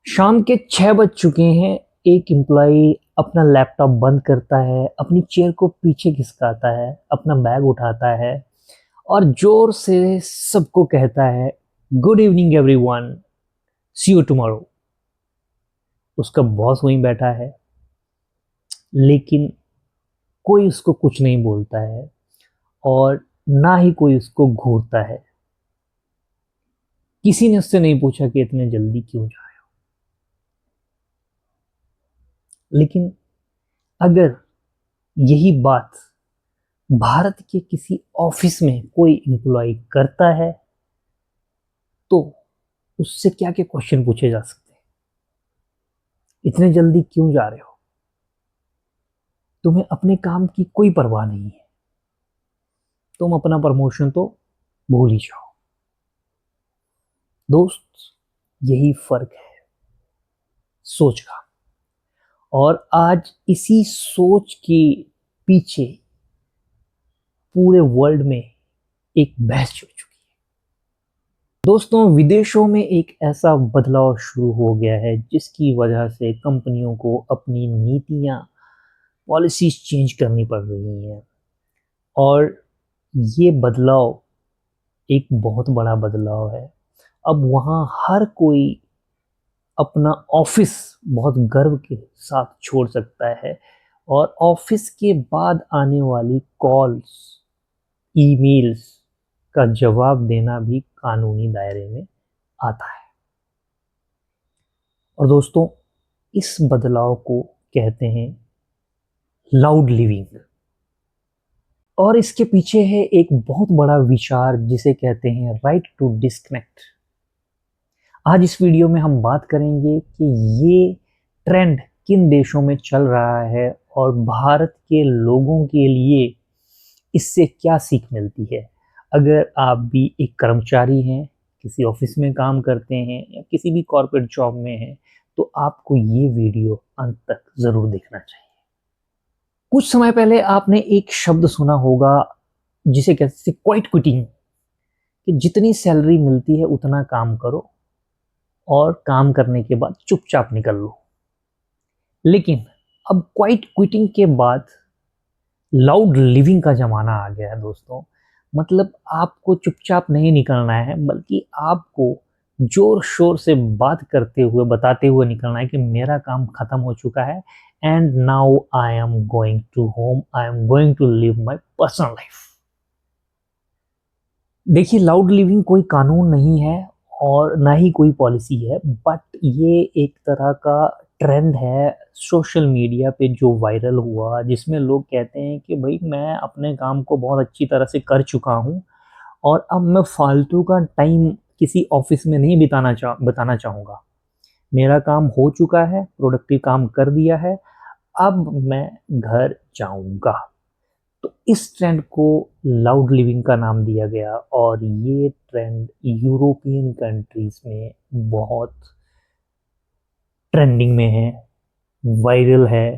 शाम के 6 बज चुके हैं। एक एम्प्लॉई अपना लैपटॉप बंद करता है, अपनी चेयर को पीछे खिसकाता है, अपना बैग उठाता है और जोर से सबको कहता है, good evening everyone, see you tomorrow. उसका बॉस वहीं बैठा है, लेकिन कोई उसको कुछ नहीं बोलता है और ना ही कोई उसको घूरता है। किसी ने उससे नहीं पूछा कि इतने जल्दी क्यों जा रहे हो। लेकिन अगर यही बात भारत के किसी ऑफिस में कोई एम्प्लॉय करता है तो उससे क्या क्या क्वेश्चन पूछे जा सकते हैं। इतने जल्दी क्यों जा रहे हो? तुम्हें अपने काम की कोई परवाह नहीं है। तुम अपना प्रमोशन तो भूल ही जाओ। दोस्त, यही फर्क है सोच का। और आज इसी सोच के पीछे पूरे वर्ल्ड में एक बहस छिड़ चुकी है। दोस्तों, विदेशों में एक ऐसा बदलाव शुरू हो गया है जिसकी वजह से कंपनियों को अपनी नीतियां, पॉलिसीज चेंज करनी पड़ रही हैं। और ये बदलाव एक बहुत बड़ा बदलाव है। अब वहाँ हर कोई अपना ऑफिस बहुत गर्व के साथ छोड़ सकता है और ऑफिस के बाद आने वाली कॉल्स, ईमेल्स का जवाब देना भी कानूनी दायरे में आता है। और दोस्तों, इस बदलाव को कहते हैं लाउड लिविंग। और इसके पीछे है एक बहुत बड़ा विचार जिसे कहते हैं राइट टू डिस्कनेक्ट। आज इस वीडियो में हम बात करेंगे कि ये ट्रेंड किन देशों में चल रहा है और भारत के लोगों के लिए इससे क्या सीख मिलती है। अगर आप भी एक कर्मचारी हैं, किसी ऑफिस में काम करते हैं या किसी भी कॉर्पोरेट जॉब में हैं, तो आपको ये वीडियो अंत तक ज़रूर देखना चाहिए। कुछ समय पहले आपने एक शब्द सुना होगा जिसे कहते हैं क्वाइट क्विटिंग, कि जितनी सैलरी मिलती है उतना काम करो और काम करने के बाद चुपचाप निकल लो। लेकिन अब क्वाइट क्विटिंग के बाद लाउड लिविंग का ज़माना आ गया है दोस्तों। मतलब आपको चुपचाप नहीं निकलना है, बल्कि आपको ज़ोर शोर से बात करते हुए, बताते हुए निकलना है कि मेरा काम ख़त्म हो चुका है and now I am going to home, I am going to live my personal life. देखिए, लाउड लिविंग कोई कानून नहीं है और ना ही कोई पॉलिसी है, बट ये एक तरह का ट्रेंड है सोशल मीडिया पे जो वायरल हुआ, जिसमें लोग कहते हैं कि भाई मैं अपने काम को बहुत अच्छी तरह से कर चुका हूँ और अब मैं फालतू का टाइम किसी ऑफिस में नहीं बताना चाहूँगा। मेरा काम हो चुका है, प्रोडक्टिव काम कर दिया है, अब मैं घर जाऊँगा। तो इस ट्रेंड को लाउड लिविंग का नाम दिया गया और ये ट्रेंड यूरोपियन कंट्रीज में बहुत ट्रेंडिंग में है, वायरल है।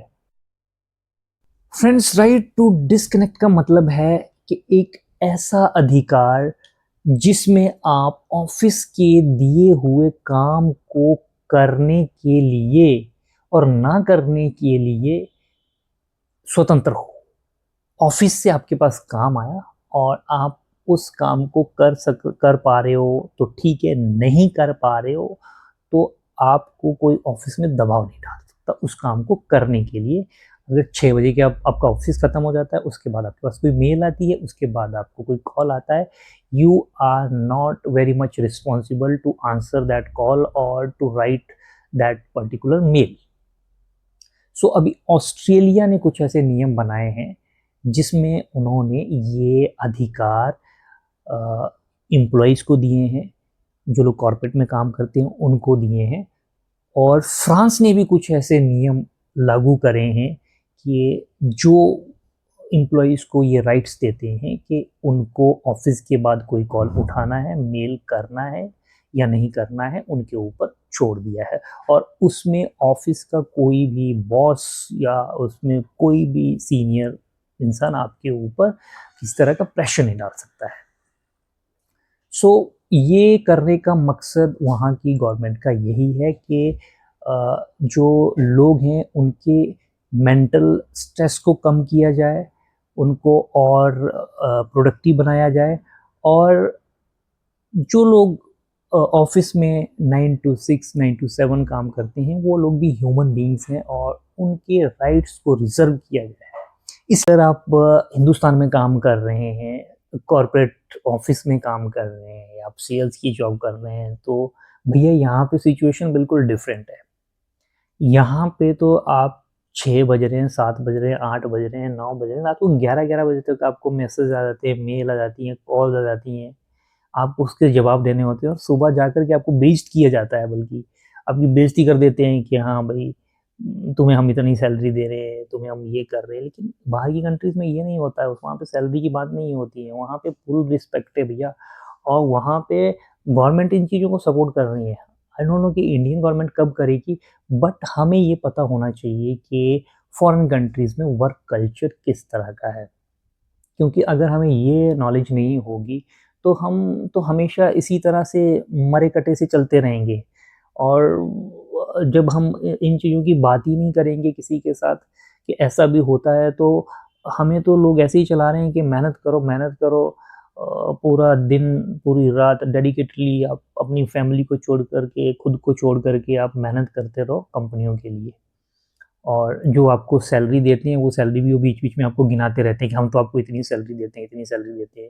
फ्रेंड्स, राइट टू डिस्कनेक्ट का मतलब है कि एक ऐसा अधिकार जिसमें आप ऑफिस के दिए हुए काम को करने के लिए और ना करने के लिए स्वतंत्र हो। ऑफिस से आपके पास काम आया और आप उस काम को कर पा रहे हो तो ठीक है, नहीं कर पा रहे हो तो आपको कोई ऑफिस में दबाव नहीं डाल सकता उस काम को करने के लिए। अगर 6 बजे के आपका ऑफिस खत्म हो जाता है, उसके बाद आपके पास कोई मेल आती है, उसके बाद आपको कोई कॉल आता है, you are not very much responsible to answer that call और to write that particular mail. So अभी ऑस्ट्रेलिया ने कुछ ऐसे नियम बनाए हैं जिसमें उन्होंने ये अधिकार एम्प्लॉयज़ को दिए हैं, जो लोग कॉर्पोरेट में काम करते हैं उनको दिए हैं। और फ्रांस ने भी कुछ ऐसे नियम लागू करे हैं कि जो एम्प्लॉयज़ को ये राइट्स देते हैं कि उनको ऑफिस के बाद कोई कॉल उठाना है, मेल करना है या नहीं करना है, उनके ऊपर छोड़ दिया है। और उसमें ऑफिस का कोई भी बॉस या उसमें कोई भी सीनियर इंसान आपके ऊपर किसी तरह का प्रेशर नहीं डाल सकता है। सो ये करने का मकसद वहाँ की गवर्नमेंट का यही है कि जो लोग हैं उनके मेंटल स्ट्रेस को कम किया जाए, उनको और प्रोडक्टिव बनाया जाए, और जो लोग ऑफिस में 9 टू 6 9 टू 7 काम करते हैं वो लोग भी ह्यूमन बीइंग्स हैं और उनके राइट्स को रिजर्व किया जाए। इस तरह आप हिंदुस्तान में काम कर रहे हैं, कॉरपोरेट ऑफिस में काम कर रहे हैं, आप सेल्स की जॉब कर रहे हैं, तो भैया यहाँ पे सिचुएशन बिल्कुल डिफरेंट है। यहाँ पे तो आप 6 बज रहे हैं, 7 बज रहे हैं, 8 बज रहे हैं, 9 बज रहे हैं, रात को 11-11 बजे तक आपको मैसेज आ जाते हैं, मेल आ जाती हैं, कॉल्स आ जाती हैं, आपको उसके जवाब देने होते हैं और सुबह जाकर के आपको बेइज्जत किया जाता है, बल्कि आपकी बेइज्जती कर देते हैं कि हाँ भाई, तुम्हें हम इतनी सैलरी दे रहे हैं, तुम्हें हम ये कर रहे हैं। लेकिन बाहर की कंट्रीज़ में ये नहीं होता है, वहाँ पे सैलरी की बात नहीं होती है, वहाँ पे फुल रिस्पेक्ट है भैया, और वहाँ पे गवर्नमेंट इन चीज़ों को सपोर्ट कर रही है। आई डोंट नो कि इंडियन गवर्नमेंट कब करेगी, बट हमें ये पता होना चाहिए कि फॉरेन कंट्रीज़ में वर्क कल्चर किस तरह का है। क्योंकि अगर हमें ये नॉलेज नहीं होगी, तो हम तो हमेशा इसी तरह से मरे-कटे से चलते रहेंगे, और जब हम इन चीज़ों की बात ही नहीं करेंगे किसी के साथ कि ऐसा भी होता है, तो हमें तो लोग ऐसे ही चला रहे हैं कि मेहनत करो, पूरा दिन, पूरी रात डेडिकेटली आप अपनी फैमिली को छोड़ कर के, खुद को छोड़ कर के आप मेहनत करते रहो कंपनियों के लिए। और जो आपको सैलरी देते हैं, वो सैलरी भी वो बीच-बीच में आपको गिनाते रहते हैं कि हम तो आपको इतनी सैलरी देते हैं, इतनी सैलरी देते हैं।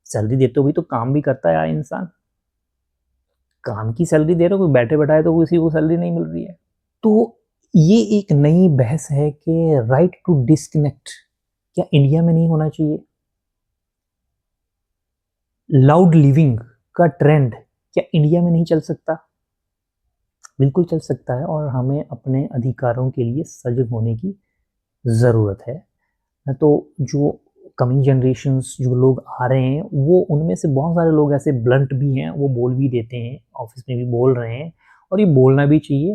सैलरी देते हुए तो काम भी करता है यार इंसान। काम की सैलरी दे रहे हो, कोई बैठे-बैठाए तो किसी को सैलरी नहीं मिल रही है। तो ये एक नई बहस है कि राइट टू डिस्कनेक्ट क्या इंडिया में नहीं होना चाहिए? लाउड लिविंग का ट्रेंड क्या इंडिया में नहीं चल सकता? बिल्कुल चल सकता है, और हमें अपने अधिकारों के लिए सजग होने की ज़रूरत है। तो जो कमिंग जनरेशंस जो लोग आ रहे हैं, वो उनमें से बहुत सारे लोग ऐसे ब्लंट भी हैं, वो बोल भी देते हैं, ऑफिस में भी बोल रहे हैं, और ये बोलना भी चाहिए।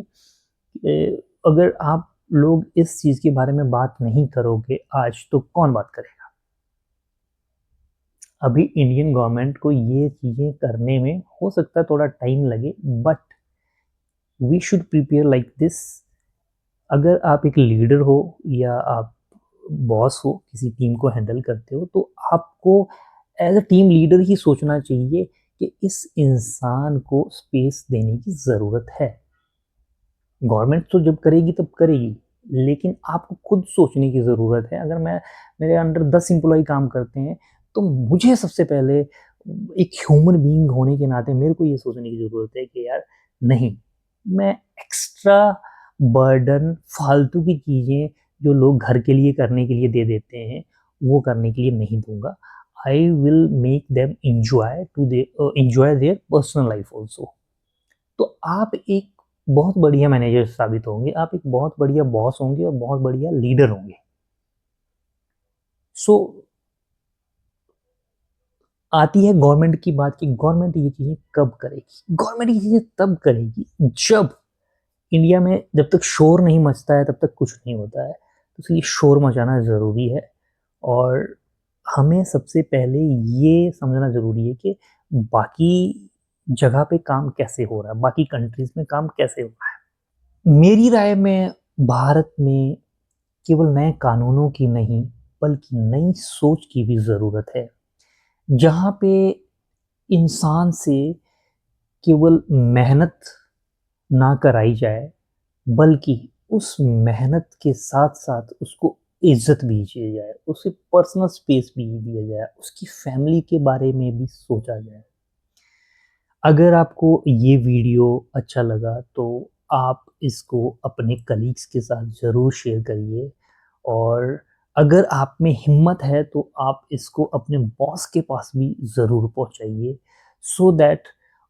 अगर आप लोग इस चीज़ के बारे में बात नहीं करोगे आज, तो कौन बात करेगा? अभी इंडियन गवर्नमेंट को ये चीज़ें करने में हो सकता है थोड़ा टाइम लगे, but we should prepare like this. अगर आप एक लीडर हो या आप बॉस हो, किसी टीम को हैंडल करते हो, तो आपको एज अ टीम लीडर ही सोचना चाहिए कि इस इंसान को स्पेस देने की ज़रूरत है। गवर्नमेंट तो जब करेगी तब करेगी, लेकिन आपको खुद सोचने की ज़रूरत है। अगर मेरे अंडर 10 एम्प्लॉय काम करते हैं, तो मुझे सबसे पहले एक ह्यूमन बीइंग होने के नाते मेरे को ये सोचने की ज़रूरत है कि यार नहीं, मैं एक्स्ट्रा बर्डन, फालतू की चीज़ें जो लोग घर के लिए करने के लिए दे देते हैं, वो करने के लिए नहीं दूँगा। I will make them enjoy their personal life also. तो आप एक बहुत बढ़िया मैनेजर साबित होंगे, आप एक बहुत बढ़िया बॉस होंगे और बहुत बढ़िया लीडर होंगे। सो आती है गवर्नमेंट की बात कि गवर्नमेंट ये चीज़ें कब करेगी? गवर्नमेंट ये चीज़ें तब करेगी जब इंडिया में, जब तक शोर नहीं मचता है तब तक कुछ नहीं होता है। तो इसलिए शोर मचाना ज़रूरी है, और हमें सबसे पहले ये समझना ज़रूरी है कि बाकी जगह पे काम कैसे हो रहा है, बाकी कंट्रीज़ में काम कैसे हो रहा है। मेरी राय में भारत में केवल नए कानूनों की नहीं, बल्कि नई सोच की भी ज़रूरत है। जहाँ पे इंसान से केवल मेहनत ना कराई जाए, बल्कि उस मेहनत के साथ-साथ उसको इज़्ज़त भी दी जाए, उसे पर्सनल स्पेस भी दिया जाए, उसकी फैमिली के बारे में भी सोचा जाए। अगर आपको ये वीडियो अच्छा लगा, तो आप इसको अपने कलीग्स के साथ ज़रूर शेयर करिए, और अगर आप में हिम्मत है तो आप इसको अपने बॉस के पास भी ज़रूर पहुँचाइए, सो दैट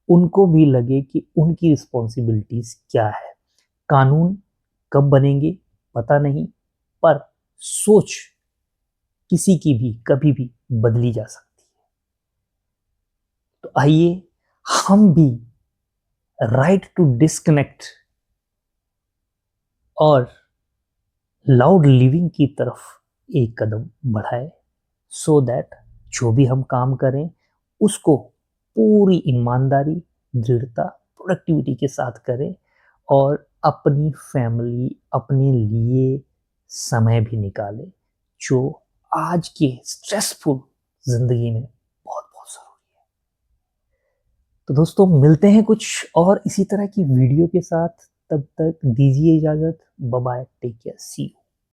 उनको भी लगे कि उनकी रिस्पॉन्सिबिलिटीज़ क्या है। कानून कब बनेंगे पता नहीं, पर सोच किसी की भी कभी भी बदली जा सकती है। तो आइए हम भी राइट टू डिस्कनेक्ट और लाउड लिविंग की तरफ एक कदम बढ़ाए, सो दैट जो भी हम काम करें उसको पूरी ईमानदारी, दृढ़ता, प्रोडक्टिविटी के साथ करें, और अपनी फैमिली, अपने लिए समय भी निकालें, जो आज के स्ट्रेसफुल ज़िंदगी में बहुत-बहुत ज़रूरी है। तो दोस्तों मिलते हैं कुछ और इसी तरह की वीडियो के साथ, तब तक दीजिए इजाज़त। Bye bye, take care, see you.